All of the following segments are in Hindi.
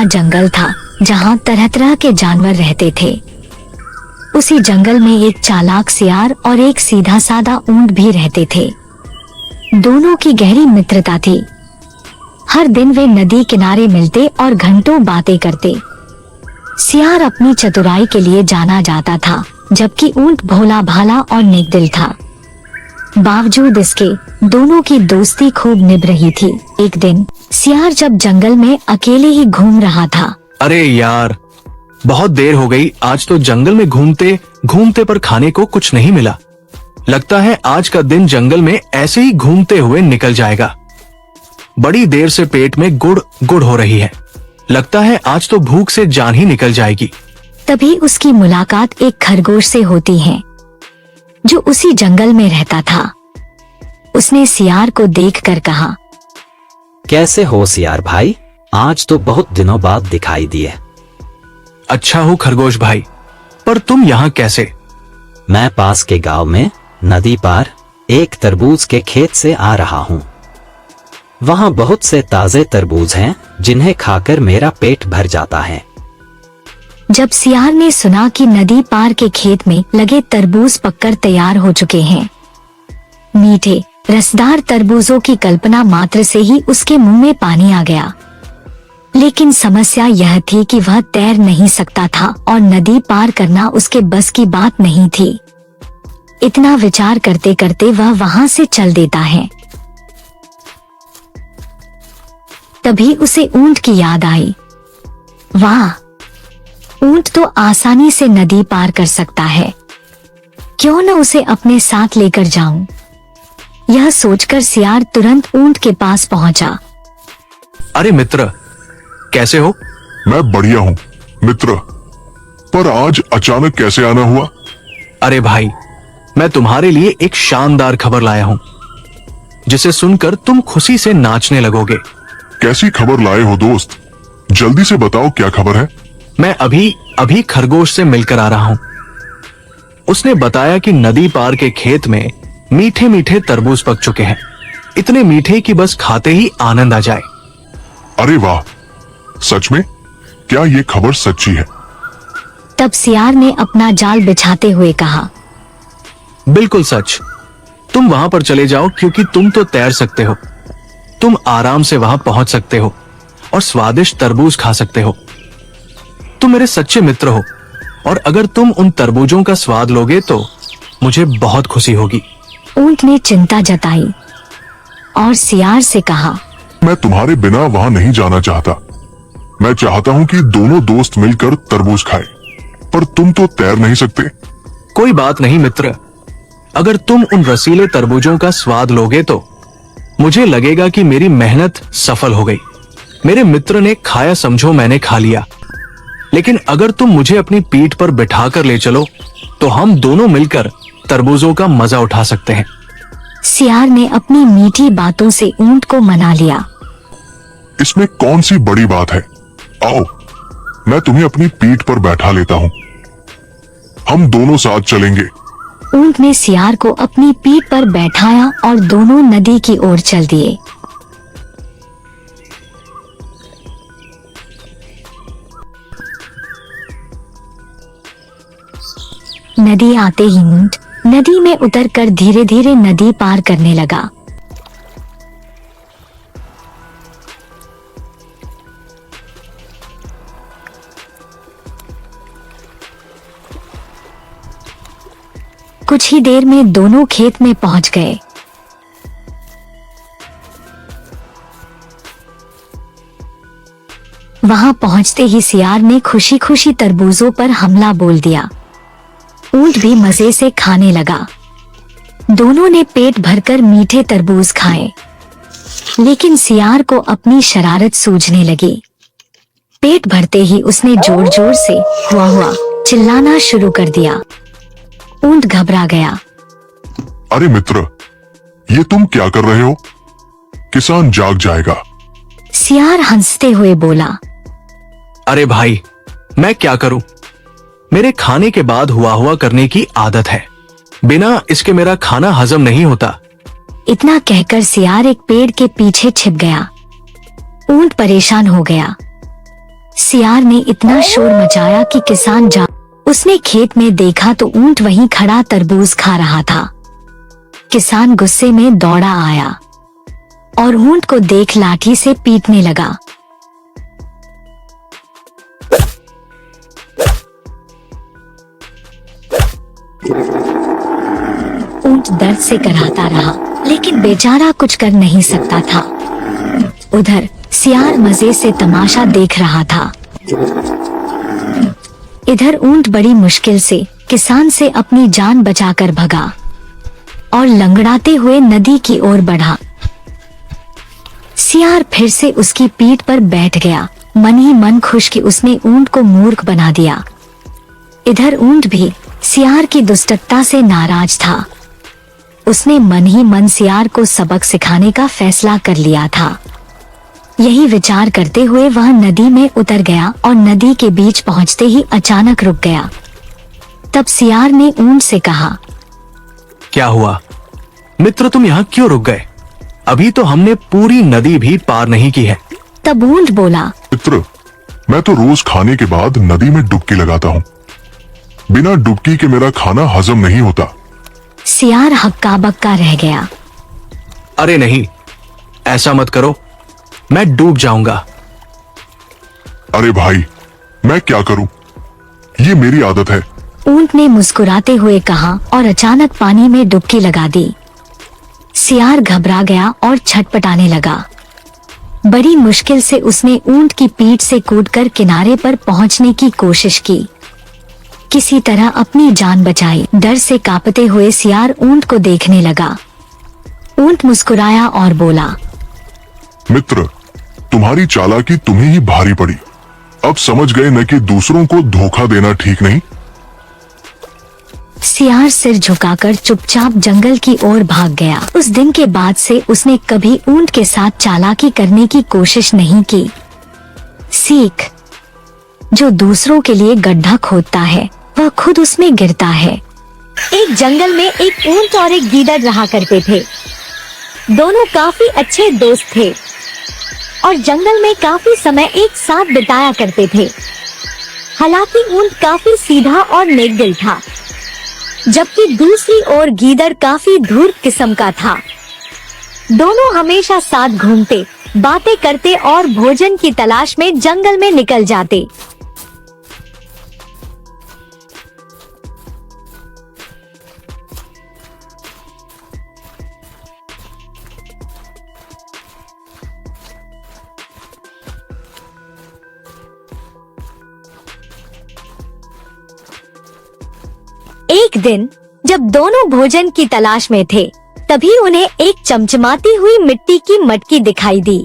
घना जंगल था जहाँ तरह तरह के जानवर रहते थे। उसी जंगल में एक चालाक सियार और एक सीधा साधा ऊंट भी रहते थे। दोनों की गहरी मित्रता थी। हर दिन वे नदी किनारे मिलते और घंटों बातें करते। सियार अपनी चतुराई के लिए जाना जाता था, जबकि ऊंट भोला भाला और नेकदिल था। बावजूद इसके दोनों की दोस्ती खूब निभ रही थी। एक दिन सियार जब जंगल में अकेले ही घूम रहा था। अरे यार, बहुत देर हो गई। आज तो जंगल में घूमते घूमते पर खाने को कुछ नहीं मिला। लगता है आज का दिन जंगल में ऐसे ही घूमते हुए निकल जाएगा। बड़ी देर से पेट में गुड़ गुड़ हो रही है। लगता है आज तो भूख से जान ही निकल जाएगी। तभी उसकी मुलाकात एक खरगोश से होती है, जो उसी जंगल में रहता था। उसने सियार को देखकर कहा, कैसे हो सियार भाई? आज तो बहुत दिनों बाद दिखाई दिए। अच्छा हूँ खरगोश भाई, पर तुम यहाँ कैसे? मैं पास के गांव में नदी पार एक तरबूज के खेत से आ रहा हूँ। वहाँ बहुत से ताजे तरबूज हैं, जिन्हें खाकर मेरा पेट भर जाता है। जब सियार ने सुना कि नदी पार के खेत में लगे तरबूज पककर तैयार हो चुके हैं, मीठे रसदार तरबूजों की कल्पना मात्र से ही उसके मुंह में पानी आ गया। लेकिन समस्या यह थी कि वह तैर नहीं सकता था और नदी पार करना उसके बस की बात नहीं थी। इतना विचार करते करते वह वहां से चल देता है। तभी उसे ऊंट की याद आई। वाह, ऊंट तो आसानी से नदी पार कर सकता है, क्यों न उसे अपने साथ लेकर जाऊं। यह सोचकर सियार तुरंत ऊंट के पास पहुंचा। अरे मित्र, कैसे हो? मैं बढ़िया हूँ मित्र, पर आज अचानक कैसे आना हुआ? अरे भाई, मैं तुम्हारे लिए एक शानदार खबर लाया हूँ, जिसे सुनकर तुम खुशी से नाचने लगोगे। कैसी खबर लाए हो दोस्त? जल्दी से बताओ, क्या खबर है? मैं अभी खरगोश से मिलकर आ रहा हूँ। उसने बताया कि नदी पार के खेत में मीठे मीठे तरबूज पक चुके हैं। इतने मीठे कि बस खाते ही आनंद आ जाए। अरे वाह, सच में? क्या ये खबर सच्ची है? तब सियार ने अपना जाल बिछाते हुए कहा, बिल्कुल सच। तुम वहां पर चले जाओ, क्योंकि तुम तो तैर सकते हो। तुम आराम से वहां पहुंच सकते हो और स्वादिष्ट तरबूज खा सकते हो। तुम मेरे सच्चे मित्र हो, और अगर तुम उन तरबूजों का स्वाद लोगे तो मुझे बहुत खुशी होगी। ऊंट ने चिंता जताई और सियार से कहा, मैं तुम्हारे बिना वहां नहीं जाना चाहता। मैं चाहता हूँ कि दोनों दोस्त मिलकर तरबूज खाएं, पर तुम तो तैर नहीं सकते। कोई बात नहीं मित्र, अगर तुम उन रसीले तरबूजों का स्वाद लोगे तो मुझे लगेगा कि मेरी मेहनत सफल हो गई। मेरे मित्र ने खाया, समझो मैंने खा लिया। लेकिन अगर तुम मुझे अपनी पीठ पर बिठाकर ले चलो तो हम दोनों मिलकर तरबूजों का मजा उठा सकते हैं। सियार ने अपनी मीठी बातों से ऊंट को मना लिया। इसमें कौन सी बड़ी बात है? आओ, मैं तुम्हें अपनी पीठ पर बैठा लेता हूँ। हम दोनों साथ चलेंगे। ऊंट ने सियार को अपनी पीठ पर बैठाया और दोनों नदी की ओर चल दिए। नदी आते ही ऊंट नदी में उतरकर धीरे धीरे नदी पार करने लगा। कुछ ही देर में दोनों खेत में पहुंच गए। वहां पहुंचते ही सियार ने खुशी खुशी तरबूजों पर हमला बोल दिया। ऊंट भी मजे से खाने लगा। दोनों ने पेट भरकर मीठे तरबूज खाए, लेकिन सियार को अपनी शरारत सूझने लगी। पेट भरते ही उसने जोर जोर से हुआ चिल्लाना शुरू कर दिया। ऊंट घबरा गया। अरे मित्र, ये तुम क्या कर रहे हो? किसान जाग जाएगा। सियार हंसते हुए बोला, अरे भाई, मैं क्या करूं? मेरे खाने के बाद हुआ करने की आदत है। बिना इसके मेरा खाना हजम नहीं होता। इतना कहकर सियार एक पेड़ के पीछे छिप गया। ऊंट परेशान हो गया। सियार ने इतना शोर मचाया कि किसान जा उसने खेत में देखा तो ऊंट वहीं खड़ा तरबूज खा रहा था। किसान गुस्से में दौड़ा आया और ऊंट को देख लाठी से पीटने लगा। ऊंट दर्द से कराहता रहा, लेकिन बेचारा कुछ कर नहीं सकता था। उधर सियार मजे से तमाशा देख रहा था। इधर ऊंट बड़ी मुश्किल से किसान से अपनी जान बचाकर भगा और लंगड़ाते हुए नदी की ओर बढ़ा। सियार फिर से उसकी पीठ पर बैठ गया, मन ही मन खुश कि उसने ऊंट को मूर्ख बना दिया। इधर ऊंट भी सियार की दुष्टता से नाराज था। उसने मन ही मन सियार को सबक सिखाने का फैसला कर लिया था। यही विचार करते हुए वह नदी में उतर गया और नदी के बीच पहुंचते ही अचानक रुक गया। तब सियार ने ऊंट से कहा, क्या हुआ मित्र, तुम यहाँ क्यों रुक गए? अभी तो हमने पूरी नदी भी पार नहीं की है। तब ऊंट बोला, मित्र, मैं तो रोज खाने के बाद नदी में डुबकी लगाता हूँ। बिना डुबकी के मेरा खाना हजम नहीं होता। सियार हक्का बक्का रह गया। अरे नहीं, ऐसा मत करो, मैं डूब जाऊंगा। अरे भाई, मैं क्या करूं? ये मेरी आदत है। ऊंट ने मुस्कुराते हुए कहा और अचानक पानी में डुबकी लगा दी। सियार घबरा गया और छटपटाने लगा। बड़ी मुश्किल से उसने ऊंट की पीठ से कूदकर किनारे पर पहुंचने की कोशिश की। किसी तरह अपनी जान बचाई। डर से कांपते हुए सियार ऊंट को देखने लगा। ऊंट मुस्कुराया और बोला, मित्र, तुम्हारी चालाकी तुम्हें ही भारी पड़ी। अब समझ गए न कि दूसरों को धोखा देना ठीक नहीं। सियार सिर झुकाकर चुपचाप जंगल की ओर भाग गया। उस दिन के बाद से उसने कभी ऊंट के साथ चालाकी करने की कोशिश नहीं की। सीख, जो दूसरों के लिए गड्ढा खोदता है वह खुद उसमें गिरता है। एक जंगल में एक ऊंट और एक गीदड़ रहा करते थे। दोनों काफी अच्छे दोस्त थे और जंगल में काफी समय एक साथ बिताया करते थे। हालांकि ऊंट काफी सीधा और नेकदिल था, जबकि दूसरी ओर गीदड़ काफी धूर्त किस्म का था। दोनों हमेशा साथ घूमते, बातें करते और भोजन की तलाश में जंगल में निकल जाते। एक दिन जब दोनों भोजन की तलाश में थे, तभी उन्हें एक चमचमाती हुई मिट्टी की मटकी दिखाई दी।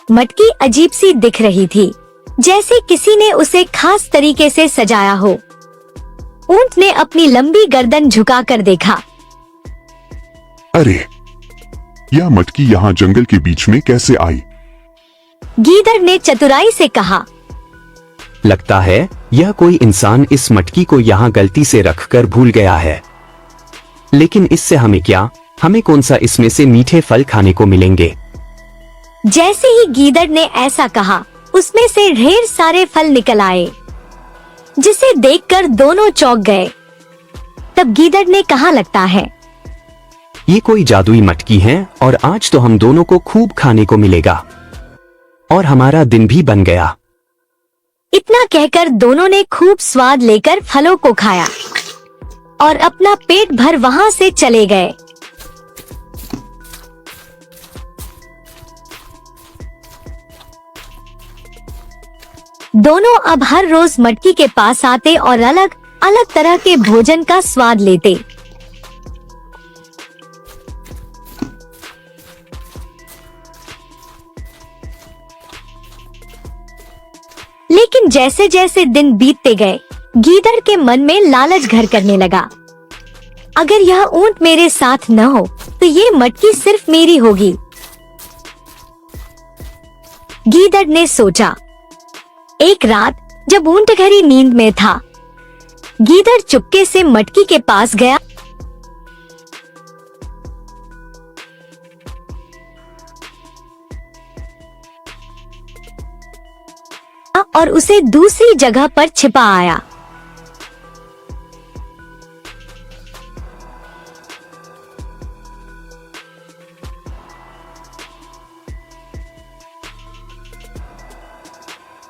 मटकी अजीब सी दिख रही थी, जैसे किसी ने उसे खास तरीके से सजाया हो। ऊंट ने अपनी लंबी गर्दन झुकाकर देखा। अरे, यह मटकी यहाँ जंगल के बीच में कैसे आई? गीदड़ ने चतुराई से कहा, लगता है यह कोई इंसान इस मटकी को यहाँ गलती से रखकर भूल गया है। लेकिन इससे हमें क्या, हमें कौन सा इसमें से मीठे फल खाने को मिलेंगे। जैसे ही गीदड़ ने ऐसा कहा, उसमें से ढेर सारे फल निकल आए, जिसे देखकर दोनों चौंक गए। तब गीदड़ ने कहा, लगता है ये कोई जादुई मटकी है और आज तो हम दोनों को खूब खाने को मिलेगा और हमारा दिन भी बन गया। इतना कहकर दोनों ने खूब स्वाद लेकर फलों को खाया और अपना पेट भर वहां से चले गए। दोनों अब हर रोज मटकी के पास आते और अलग अलग तरह के भोजन का स्वाद लेते। लेकिन जैसे जैसे दिन बीतते गए, गीदड़ के मन में लालच घर करने लगा। अगर यह ऊंट मेरे साथ न हो तो ये मटकी सिर्फ मेरी होगी। गीदड़ ने सोचा। एक रात जब ऊंट गहरी नींद में था, गीदड़ चुपके से मटकी के पास गया और उसे दूसरी जगह पर छिपा आया।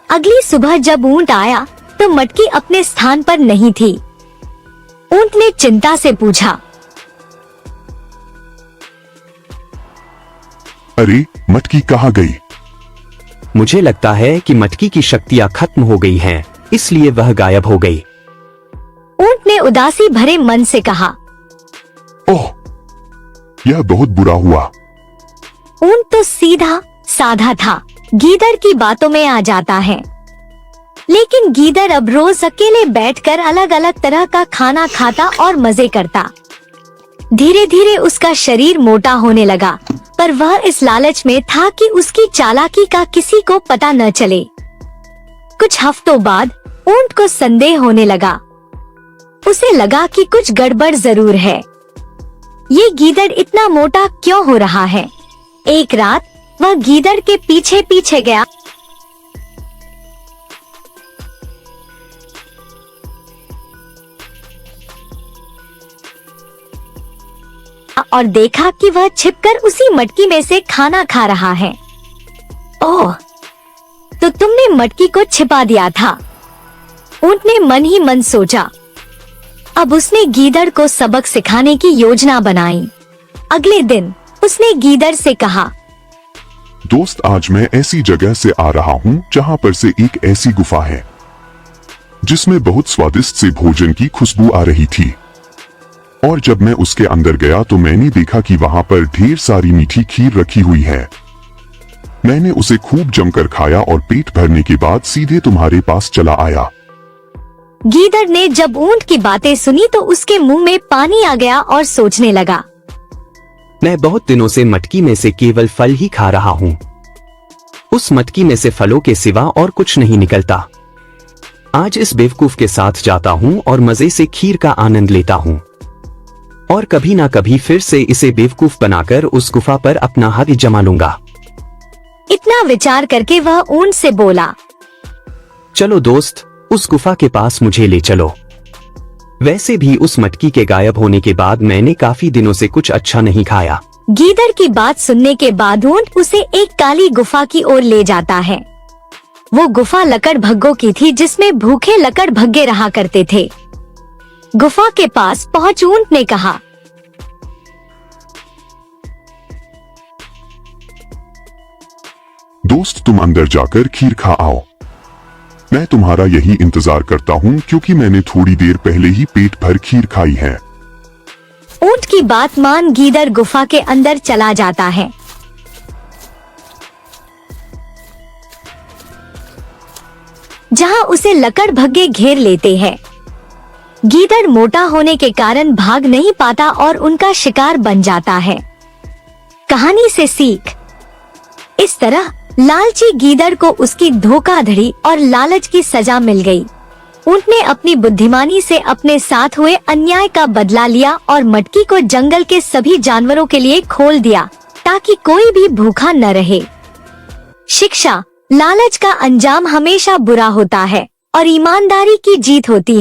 अगली सुबह जब ऊंट आया तो मटकी अपने स्थान पर नहीं थी। ऊंट ने चिंता से पूछा, अरे मटकी कहाँ गई? मुझे लगता है कि मटकी की शक्तियाँ खत्म हो गई हैं, इसलिए वह गायब हो गई। ऊंट ने उदासी भरे मन से कहा। ओह, यह बहुत बुरा हुआ। ऊंट तो सीधा साधा था, गीदड़ की बातों में आ जाता है। लेकिन गीदड़ अब रोज अकेले बैठकर अलग अलग तरह का खाना खाता और मजे करता। धीरे धीरे उसका शरीर मोटा होने लगा, पर वह इस लालच में था कि उसकी चालाकी का किसी को पता न चले। कुछ हफ्तों बाद ऊंट को संदेह होने लगा। उसे लगा कि कुछ गड़बड़ जरूर है। ये गीदड़ इतना मोटा क्यों हो रहा है? एक रात वह गीदड़ के पीछे पीछे गया और देखा कि वह छिपकर उसी मटकी में से खाना खा रहा है। ओह, तो तुमने मटकी को छिपा दिया था, ऊंट ने मन ही मन सोचा। अब उसने गीदड़ को सबक सिखाने की योजना बनाई। अगले दिन उसने गीदड़ से कहा, दोस्त, आज मैं ऐसी जगह से आ रहा हूँ जहाँ पर से एक ऐसी गुफा है जिसमें बहुत स्वादिष्ट से भोजन की खुशबू आ रही थी। और जब मैं उसके अंदर गया तो मैंने देखा कि वहाँ पर ढेर सारी मीठी खीर रखी हुई है। मैंने उसे खूब जमकर खाया और पेट भरने के बाद सीधे तुम्हारे पास चला आया। गीदड़ ने जब ऊंट की बातें सुनी तो उसके मुंह में पानी आ गया और सोचने लगा, मैं बहुत दिनों से मटकी में से केवल फल ही खा रहा हूँ। उस मटकी में से फलों के सिवा और कुछ नहीं निकलता। आज इस बेवकूफ के साथ जाता हूँ और मजे से खीर का आनंद लेता हूँ, और कभी ना कभी फिर से इसे बेवकूफ बनाकर उस गुफा पर अपना हक जमा लूंगा। इतना विचार करके वह ऊंट से बोला, चलो दोस्त, उस गुफा के पास मुझे ले चलो। वैसे भी उस मटकी के गायब होने के बाद मैंने काफी दिनों से कुछ अच्छा नहीं खाया। गीदड़ की बात सुनने के बाद ऊंट उसे एक काली गुफा की ओर ले जाता है। वो गुफा लकड़भग्गों की थी जिसमें भूखे लकड़भग्गे रहा करते थे। गुफा के पास पहुंच ऊंट ने कहा, दोस्त, तुम अंदर जाकर खीर खा आओ। मैं तुम्हारा यही इंतजार करता हूँ क्योंकि मैंने थोड़ी देर पहले ही पेट भर खीर खाई है। ऊंट की बात मान गीदड़ गुफा के अंदर चला जाता है। जहां उसे लकड़भग्गे घेर लेते हैं। गीदड़ मोटा होने के कारण भाग नहीं पाता और उनका शिकार बन जाता है। कहानी से सीख, इस तरह लालची गीदड़ को उसकी धोखाधड़ी और लालच की सजा मिल गई। ऊंट ने अपनी बुद्धिमानी से अपने साथ हुए अन्याय का बदला लिया और मटकी को जंगल के सभी जानवरों के लिए खोल दिया ताकि कोई भी भूखा न रहे। शिक्षा, लालच का अंजाम हमेशा बुरा होता है और ईमानदारी की जीत होती है।